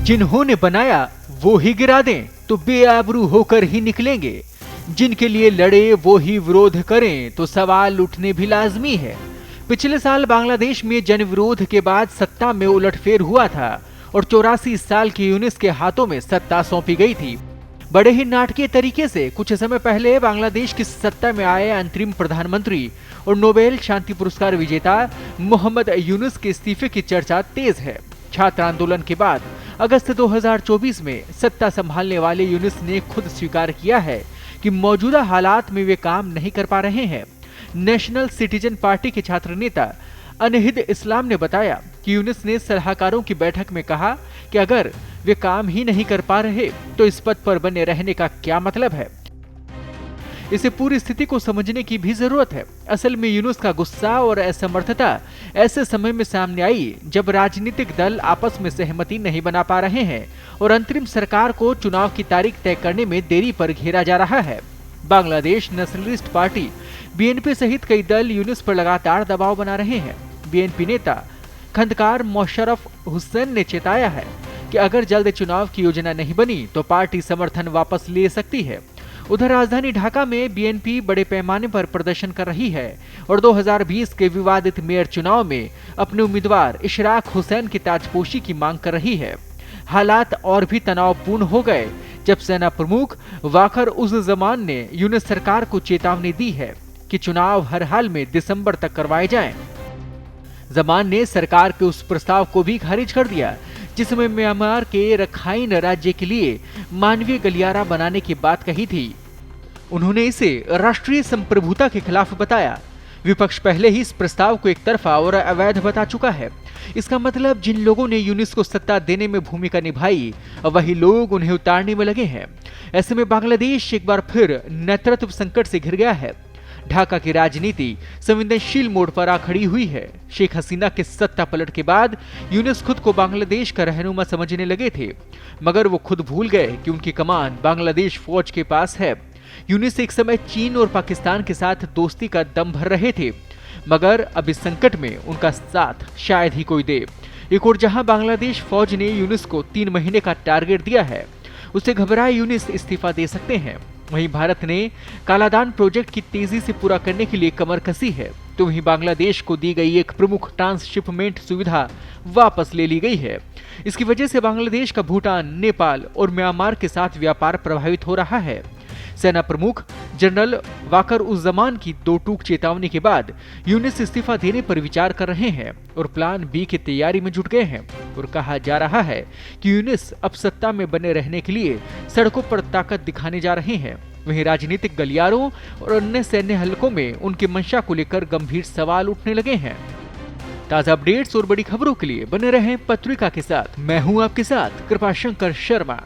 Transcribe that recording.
जिन्होंने बनाया वो ही गिरा दें तो बेआबरू होकर ही निकलेंगे। जिनके लिए लड़े वो ही विरोध करें तो सवाल उठने भी लाजमी है। पिछले साल बांग्लादेश में जन विरोध के बाद सत्ता में उलटफेर हुआ था और 84 साल की यूनिस के हाथों में सत्ता सौंपी गई थी। बड़े ही नाटकीय तरीके से कुछ समय पहले बांग्लादेश की सत्ता में आए अंतरिम प्रधानमंत्री और नोबेल शांति पुरस्कार विजेता मोहम्मद यूनुस के इस्तीफे की चर्चा तेज है। छात्र आंदोलन के बाद अगस्त 2024 में सत्ता संभालने वाले यूनुस ने खुद स्वीकार किया है कि मौजूदा हालात में वे काम नहीं कर पा रहे हैं। नेशनल सिटीजन पार्टी के छात्र नेता अनहिद इस्लाम ने बताया कि यूनुस ने सलाहकारों की बैठक में कहा कि अगर वे काम ही नहीं कर पा रहे तो इस पद पर बने रहने का क्या मतलब है। इसे पूरी स्थिति को समझने की भी जरूरत है। असल में यूनुस का गुस्सा और असमर्थता ऐसे समय में सामने आई जब राजनीतिक दल आपस में सहमति नहीं बना पा रहे हैं और अंतरिम सरकार को चुनाव की तारीख तय करने में देरी पर घेरा जा रहा है। बांग्लादेश नेशनलिस्ट पार्टी बीएनपी सहित कई दल यूनुस पर लगातार दबाव बना रहे हैं। बीएनपी नेता खंदकार मोशर्रफ हुसैन ने चेताया है कि अगर जल्द चुनाव की योजना नहीं बनी तो पार्टी समर्थन वापस ले सकती है। उधर राजधानी ढाका में बीएनपी बड़े पैमाने पर प्रदर्शन कर रही है और 2020 के विवादित मेयर चुनाव में अपने उम्मीदवार इशराक हुसैन की ताजपोशी की मांग कर रही है। हालात और भी तनावपूर्ण हो गए जब सेना प्रमुख वाकर उज जमान ने यूनुस सरकार को चेतावनी दी है कि चुनाव हर हाल में दिसंबर तक करवाए जाएं। जमान ने सरकार के उस प्रस्ताव को भी खारिज कर दिया जिसमें म्यांमार के रखाइन राज्य के लिए मानवीय गलियारा बनाने की बात कही थी। उन्होंने इसे राष्ट्रीय संप्रभुता के खिलाफ बताया। विपक्ष पहले ही इस प्रस्ताव को एक तरफा और अवैध बता चुका है। इसका मतलब जिन लोगों ने यूनुस को सत्ता देने में भूमिका निभाई वही लोग उन्हें उतारने में लगे हैं। ऐसे में बांग्लादेश एक बार फिर नेतृत्व संकट से घिर गया है। ढाका की राजनीति संवेदनशील मोड़ पर आ खड़ी हुई है। शेख हसीना के सत्ता पलट के बाद यूनुस खुद को बांग्लादेश का रहनुमा समझने लगे थे, मगर वो खुद भूल गए कि उनकी कमान बांग्लादेश फौज के पास है। यूनुस एक समय चीन और पाकिस्तान के साथ दोस्ती का दम भर रहे थे, मगर अब इस संकट में उनका साथ शायद ही कोई दे। एक और जहां बांग्लादेश फौज ने यूनुस को 3 महीने का टारगेट दिया है, उसे घबराए यूनुस इस्तीफा दे सकते हैं। वहीं भारत ने कालादान प्रोजेक्ट की तेजी से पूरा करने के लिए कमर कसी है, तो वहीं बांग्लादेश को दी गई एक प्रमुख ट्रांसशिपमेंट सुविधा वापस ले ली गई है। इसकी वजह से बांग्लादेश का भूटान, नेपाल और म्यांमार के साथ व्यापार प्रभावित हो रहा है। सेना प्रमुख जनरल वाकर उज जमान की 2 टूक चेतावनी के बाद यूनुस इस्तीफा देने पर विचार कर रहे हैं और प्लान बी की तैयारी में जुट गए हैं और कहा जा रहा है कि यूनुस अब सत्ता में बने रहने के लिए सड़कों पर ताकत दिखाने जा रहे हैं। वहीं राजनीतिक गलियारों और अन्य सैन्य हलकों में उनकी मंशा को लेकर गंभीर सवाल उठने लगे हैं। ताजा अपडेट्स और बड़ी खबरों के लिए बने रहें पत्रिका के साथ। मैं हूं आपके साथ कृपाशंकर शर्मा।